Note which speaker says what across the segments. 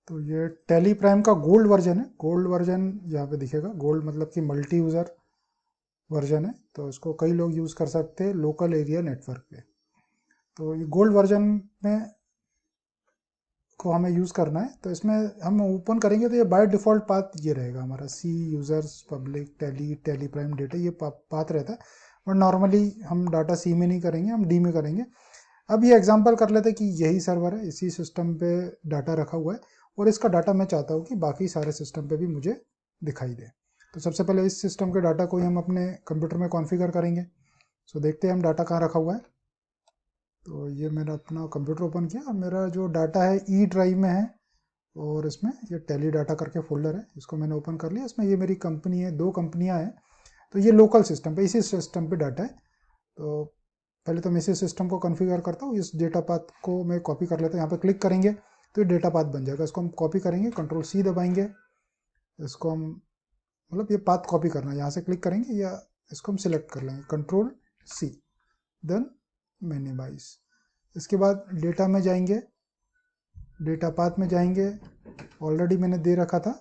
Speaker 1: तो ये Tally Prime का गोल्ड वर्जन है। गोल्ड वर्जन यहाँ पे दिखेगा, गोल्ड मतलब कि मल्टी यूज़र वर्जन है, तो इसको कई लोग यूज़ कर सकते हैं लोकल एरिया नेटवर्क पे। तो ये गोल्ड वर्जन में को हमें यूज़ करना है, तो इसमें हम ओपन करेंगे तो ये बाय डिफ़ॉल्ट पाथ ये रहेगा हमारा, सी यूज़र्स पब्लिक टेली प्राइम डेटा, ये पाथ रहता है। बट नॉर्मली हम डाटा सी में नहीं करेंगे, हम डी में करेंगे। अब ये एग्जांपल कर लेते हैं कि यही सर्वर है, इसी सिस्टम पे डाटा रखा हुआ है और इसका डाटा मैं चाहता हूँ कि बाकी सारे सिस्टम पे भी मुझे दिखाई दे। तो सबसे पहले इस सिस्टम के डाटा को ही हम अपने कंप्यूटर में कॉन्फ़िगर करेंगे। सो देखते हैं हम डाटा कहाँ रखा हुआ है। तो ये मेरा अपना कंप्यूटर ओपन किया, मेरा जो डाटा है ई ड्राइव में है और इसमें ये टेली डाटा करके फोल्डर है, इसको मैंने ओपन कर लिया। इसमें ये मेरी कंपनी है, 2 कंपनियां हैं, तो ये लोकल सिस्टम पे, इसी सिस्टम पे डाटा है। तो पहले तो मैं इसी सिस्टम को कॉन्फ़िगर करता हूँ, इस डेटा पाथ को मैं कॉपी कर लेता हूँ। यहाँ पे क्लिक करेंगे तो ये डेटा पाथ बन जाएगा, इसको हम कॉपी करेंगे, कंट्रोल सी दबाएंगे, इसको हम मतलब ये पाथ कॉपी करना है, यहाँ से क्लिक करेंगे या इसको हम सिलेक्ट कर लेंगे, कंट्रोल सी, देन मिनिमाइज। इसके बाद डेटा में जाएंगे, डेटा पाथ में जाएंगे, ऑलरेडी मैंने दे रखा था,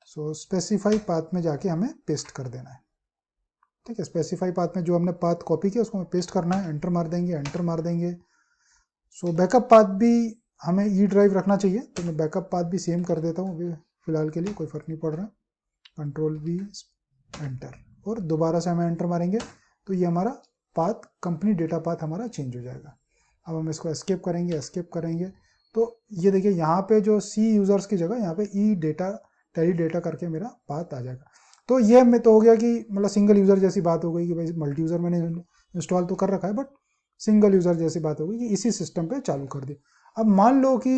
Speaker 1: सो स्पेसिफाई पाथ में जाके हमें पेस्ट कर देना है। ठीक है, स्पेसिफाई पाथ में जो हमने पाथ कॉपी किया उसको हमें पेस्ट करना है, एंटर मार देंगे, एंटर मार देंगे। सो बैकअप पाथ भी हमें ई ड्राइव रखना चाहिए, तो मैं बैकअप पाथ भी सेम कर देता हूँ अभी फिलहाल के लिए, कोई फर्क नहीं पड़ रहा। कंट्रोल वी, एंटर, और दोबारा से हमें एंटर मारेंगे तो ये हमारा पाथ, कंपनी डेटा पाथ हमारा चेंज हो जाएगा। अब हम इसको एस्केप करेंगे, एस्केप करेंगे, तो ये देखिए यहाँ पे जो सी यूज़र्स की जगह यहाँ पे ई डेटा टेली डेटा करके मेरा पाथ आ जाएगा। तो ये में तो हो गया कि मतलब सिंगल यूज़र जैसी बात हो गई कि भाई मल्टी यूज़र मैंने इंस्टॉल तो कर रखा है, बट सिंगल यूज़र जैसी बात हो गई कि इसी सिस्टम पे चालू कर दी। अब मान लो कि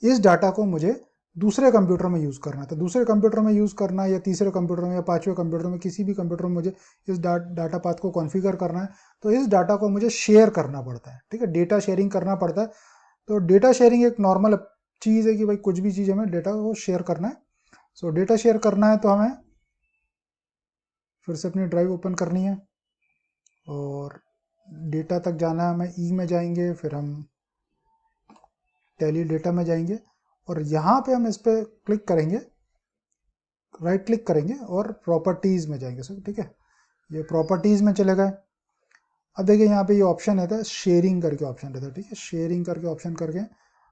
Speaker 1: इस डाटा को मुझे दूसरे कंप्यूटर में यूज़ करना था, दूसरे कंप्यूटर में यूज़ करना है या तीसरे कंप्यूटर में या पांचवें कंप्यूटर में, किसी भी कंप्यूटर में मुझे इस डाटा पाथ को कॉन्फ़िगर करना है, तो इस डाटा को मुझे शेयर करना पड़ता है। ठीक है, डेटा शेयरिंग करना पड़ता है। तो डेटा शेयरिंग एक नॉर्मल चीज़ है कि भाई कुछ भी चीज़ हमें डेटा को शेयर करना है। सो डेटा शेयर करना है तो हमें फिर से अपनी ड्राइव ओपन करनी है और डेटा तक जाना है, हमें ई में जाएंगे, फिर हम टेली डेटा में जाएंगे और यहाँ पे हम इस पर क्लिक करेंगे, राइट क्लिक करेंगे और प्रॉपर्टीज़ में जाएंगे सर। ठीक है, ये प्रॉपर्टीज़ में चले गए। अब देखिए यहाँ पे ये ऑप्शन रहता है, शेयरिंग करके ऑप्शन रहता है। ठीक है, शेयरिंग करके ऑप्शन करके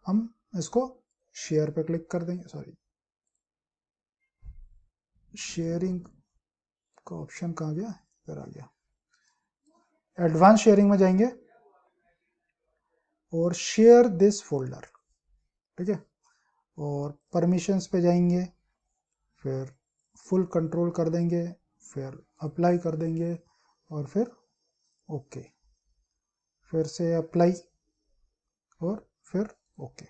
Speaker 1: हम इसको शेयर पे क्लिक कर देंगे, सॉरी शेयरिंग का ऑप्शन कहाँ गया, इधर आ गया। एडवांस शेयरिंग में जाएंगे और शेयर दिस फोल्डर। ठीक है, और परमिशंस पे जाएंगे, फिर फुल कंट्रोल कर देंगे, फिर अप्लाई कर देंगे और फिर ओके, फिर से अप्लाई और फिर ओके।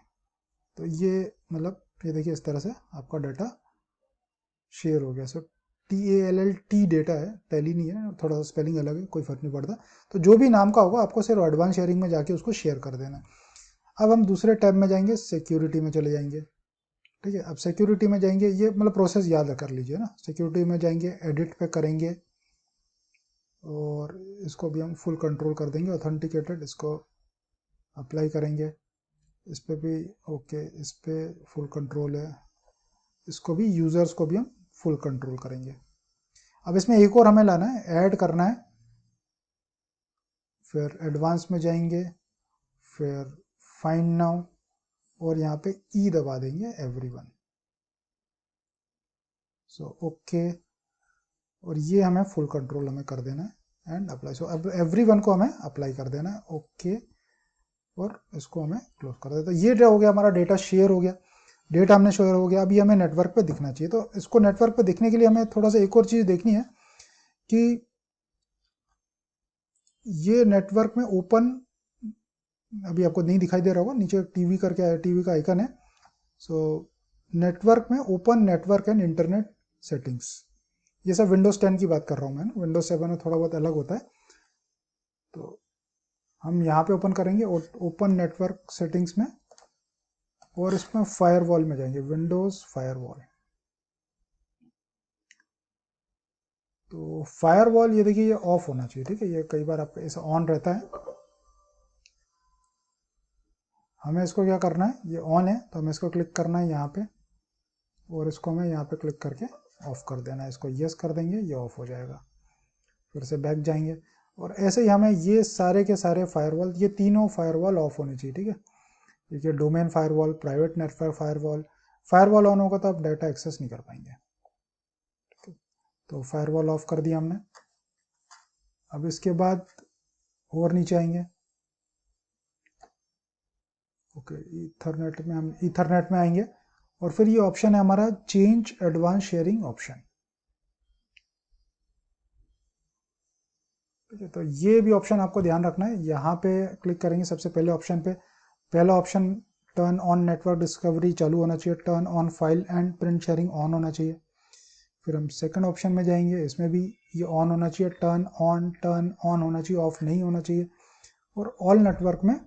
Speaker 1: तो ये मतलब ये देखिए इस तरह से आपका डाटा शेयर हो गया। सो TALLT डेटा है, टैली नहीं है, थोड़ा सा स्पेलिंग अलग है, कोई फर्क नहीं पड़ता। तो जो भी नाम का होगा आपको सिर्फ एडवांस शेयरिंग में जाके उसको शेयर कर देना। अब हम दूसरे टैब में जाएंगे, सिक्योरिटी में चले जाएंगे। ठीक है, अब सिक्योरिटी में जाएंगे, ये मतलब प्रोसेस याद कर लीजिए ना। सिक्योरिटी में जाएंगे, एडिट पे करेंगे और इसको भी हम फुल कंट्रोल कर देंगे, ऑथेंटिकेटेड, इसको अप्लाई करेंगे, इस पर भी ओके, इस पर फुल कंट्रोल है, इसको भी यूज़र्स को भी हम फुल कंट्रोल करेंगे। अब इसमें एक और हमें लाना है, ऐड करना है, फिर एडवांस में जाएंगे, फिर फाइंड नाउ और यहाँ पे ई दबा देंगे, एवरीवन। सो ओके, और ये हमें फुल कंट्रोल हमें कर देना है एंड अप्लाई। सो अब एवरीवन को हमें अप्लाई कर देना है, ओके, और इसको हमें क्लोज कर देना। तो ये हो गया हमारा डेटा शेयर हो गया, डेटा हमने शेयर हो गया। अभी हमें नेटवर्क पे दिखना चाहिए, तो इसको नेटवर्क पे दिखने के लिए हमें थोड़ा सा एक और चीज़ देखनी है कि ये नेटवर्क में ओपन, अभी आपको नहीं दिखाई दे रहा होगा, नीचे टीवी करके आया, टीवी का आइकन है। सो नेटवर्क में open network and internet settings, ये सब विंडोज 10 की बात कर रहा हूँ मैं, विंडोज 7 में थोड़ा बहुत अलग होता है। तो हम यहाँ पे ओपन करेंगे, ओपन नेटवर्क सेटिंग्स में, और इसमें फायरवॉल में जाएंगे, विंडोज फायरवॉल। तो फायरवॉल ये देखिए ये ऑफ होना चाहिए। ठीक है, ये कई बार आपका ऐसा ऑन रहता है, हमें इसको क्या करना है, ये ऑन है तो हमें इसको क्लिक करना है यहाँ पे, और इसको हमें यहाँ पे क्लिक करके ऑफ कर देना है। इसको यस कर देंगे, ये ऑफ हो जाएगा। फिर से बैक जाएंगे और ऐसे ही हमें ये सारे के सारे फायरवॉल, ये तीनों फायरवॉल ऑफ होने चाहिए, ठीक है। देखिए domain firewall, private network firewall, firewall on होगा तो आप डाटा एक्सेस नहीं कर पाएंगे। तो फायरवॉल ऑफ कर दिया हमने। अब इसके बाद और नीचे आएंगे, ओके, ईथरनेट में हम ईथरनेट में आएंगे और फिर ये ऑप्शन है हमारा चेंज एडवांस शेयरिंग ऑप्शन, ठीक है। तो ये भी ऑप्शन आपको ध्यान रखना है। यहाँ पे क्लिक करेंगे सबसे पहले ऑप्शन पे, पहला option turn on network discovery चालू होना चाहिए, turn on file and print sharing on होना चाहिए। फिर हम सेकंड ऑप्शन में जाएंगे, इसमें भी ये ऑन होना चाहिए, टर्न ऑन होना चाहिए, ऑफ नहीं होना चाहिए। और ऑल नेटवर्क में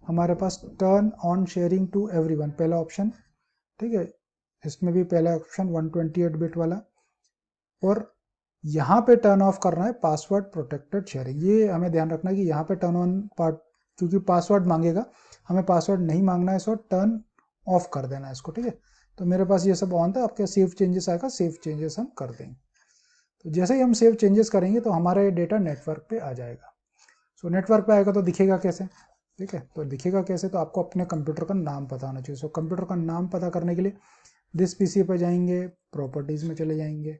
Speaker 1: हमारे पास turn on sharing to everyone पहला ऑप्शन, ठीक है। इसमें भी पहला ऑप्शन 128 बिट वाला। और यहाँ पे टर्न ऑफ करना है पासवर्ड प्रोटेक्टेड शेयरिंग। ये हमें ध्यान रखना है कि यहाँ पे टर्न ऑन पार्ट, क्योंकि पासवर्ड मांगेगा, हमें पासवर्ड नहीं मांगना है, इसको टर्न ऑफ कर देना है इसको, ठीक है। तो मेरे पास ये सब ऑन था, आपके सेव चेंजेस आएगा, सेव चेंजेस हम कर देंगे। तो जैसे ही हम सेव चेंजेस करेंगे तो हमारा ये डेटा नेटवर्क पे आ जाएगा। सो नेटवर्क पे आएगा तो दिखेगा कैसे, ठीक है। तो दिखेगा कैसे, तो आपको अपने कंप्यूटर का नाम पता होना चाहिए। सो कंप्यूटर का नाम पता करने के लिए दिस पीसी पे जाएंगे, प्रॉपर्टीज में चले जाएंगे,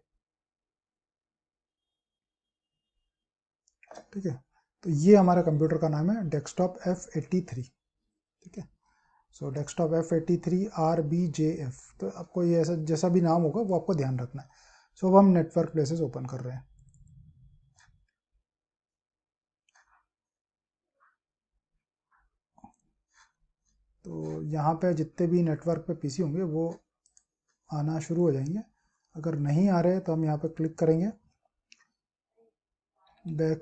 Speaker 1: ठीक है। तो ये हमारा कंप्यूटर का नाम है डेस्कटॉप F83, ठीक है। सो डेस्कटॉप F83 RBJF। तो आपको ये ऐसा जैसा भी नाम होगा वो आपको ध्यान रखना है। सो अब हम नेटवर्क प्लेसेस ओपन कर रहे हैं। तो यहाँ पे जितने भी नेटवर्क पे पीसी होंगे वो आना शुरू हो जाएंगे। अगर नहीं आ रहे तो हम यहाँ पे क्लिक करेंगे, /TESKTOP.F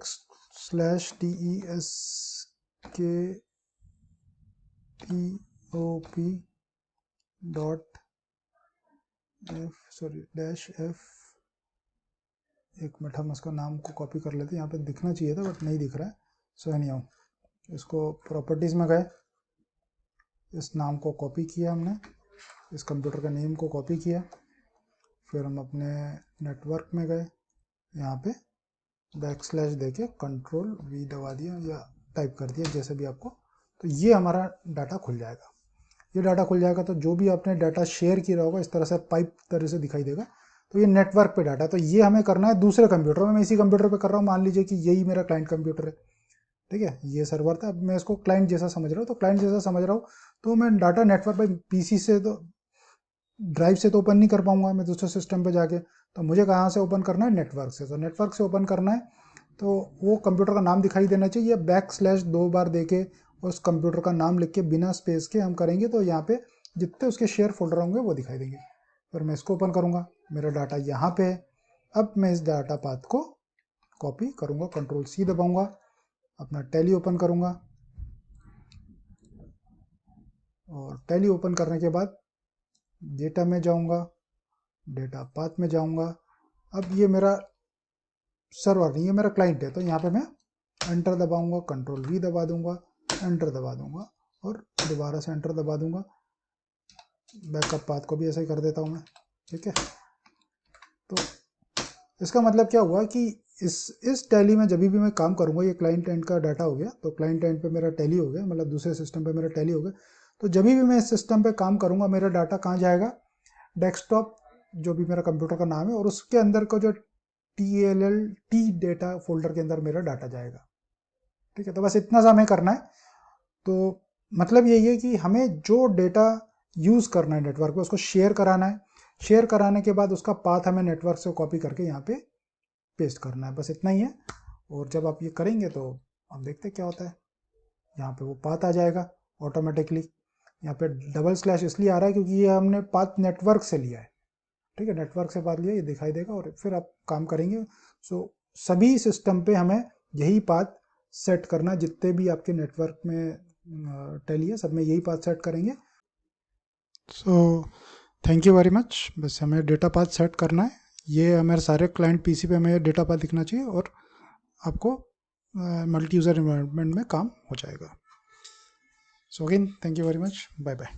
Speaker 1: एक मिनट, हम इसका नाम को कॉपी कर लेते हैं। यहाँ पे दिखना चाहिए था बट नहीं दिख रहा है। सो एनी हाउ, इसको प्रॉपर्टीज़ में गए, इस नाम को कॉपी किया हमने, इस कंप्यूटर का नेम को कॉपी किया। फिर हम अपने नेटवर्क में गए, यहाँ पे बैकस्लैश देके कंट्रोल V दबा दिया या टाइप कर दिया, जैसे भी आपको। तो ये हमारा डाटा खुल जाएगा। ये डाटा खुल जाएगा तो जो भी आपने डाटा शेयर किया होगा इस तरह से पाइप तरह से दिखाई देगा। तो ये नेटवर्क पे डाटा, तो ये हमें करना है दूसरे कंप्यूटर में। मैं इसी कंप्यूटर पे कर रहा हूँ, मान लीजिए कि यही मेरा क्लाइंट कंप्यूटर है, ठीक है। ये सर्वर था, अब मैं इसको क्लाइंट जैसा समझ रहा हूँ। तो क्लाइंट जैसा समझ रहा हूँ तो मैं डाटा नेटवर्क पे पीसी से, तो ड्राइव से तो ओपन नहीं कर पाऊंगा मैं दूसरे सिस्टम पे जाके। तो मुझे कहाँ से ओपन करना है, नेटवर्क से। तो नेटवर्क से ओपन करना है तो वो कंप्यूटर का नाम दिखाई देना चाहिए, बैकस्लैश 2 बार देके उस कंप्यूटर का नाम लिख के बिना स्पेस के हम करेंगे तो यहाँ पे जितने उसके शेयर फोल्डर होंगे वो दिखाई देंगे। फिर मैं इसको ओपन करूँगा, मेरा डाटा यहाँ पे है। अब मैं इस डाटा पाथ को कॉपी करूँगा, कंट्रोल C दबाऊँगा, अपना टैली ओपन करूँगा और टैली ओपन करने के बाद डेटा में जाऊँगा, डेटा पाथ में जाऊँगा। अब ये मेरा सर्वर नहीं, ये मेरा क्लाइंट है। तो यहाँ पे मैं एंटर दबाऊँगा, कंट्रोल V दबा दूँगा, एंटर दबा दूँगा और दोबारा से एंटर दबा दूँगा। बैकअप पाथ को भी ऐसा ही कर देता हूँ मैं, ठीक है। तो इसका मतलब क्या हुआ कि इस टैली में जब भी मैं काम करूँगा, ये क्लाइंट एंड का डाटा हो गया, तो क्लाइंट एंड पे मेरा टैली हो गया, मतलब दूसरे सिस्टम पे मेरा टैली हो गया। तो जब भी मैं इस सिस्टम पे काम करूँगा मेरा डाटा कहाँ जाएगा, डेस्कटॉप जो भी मेरा कंप्यूटर का नाम है और उसके अंदर का जो TLLT डेटा फोल्डर के अंदर मेरा डाटा जाएगा, ठीक है। तो बस इतना सा हमें करना है। तो मतलब यही है कि हमें जो डेटा यूज़ करना है नेटवर्क पे उसको शेयर कराना है। शेयर कराने के बाद उसका पाथ हमें नेटवर्क से कॉपी करके यहाँ पे पेस्ट करना है, बस इतना ही है। और जब आप ये करेंगे तो हम देखते क्या होता है। यहाँ पे वो पाथ आ जाएगा ऑटोमेटिकली। यहाँ पे डबल स्लैश इसलिए आ रहा है क्योंकि ये हमने पाथ नेटवर्क से लिया है, ठीक है। नेटवर्क से पाथ लिया, ये दिखाई देगा और फिर आप काम करेंगे। सो सभी सिस्टम पे हमें यही पाथ सेट करना है, जितने भी आपके नेटवर्क में टैली है सब में यही पाथ सेट करेंगे। So thank you very much. बस हमें डेटा पाथ सेट करना है, ये हमारे सारे क्लाइंट पीसी पे हमें डेटा पाथ दिखना चाहिए और आपको मल्टी यूज़र इन्वायरमेंट में काम हो जाएगा। So again thank you very much, bye bye.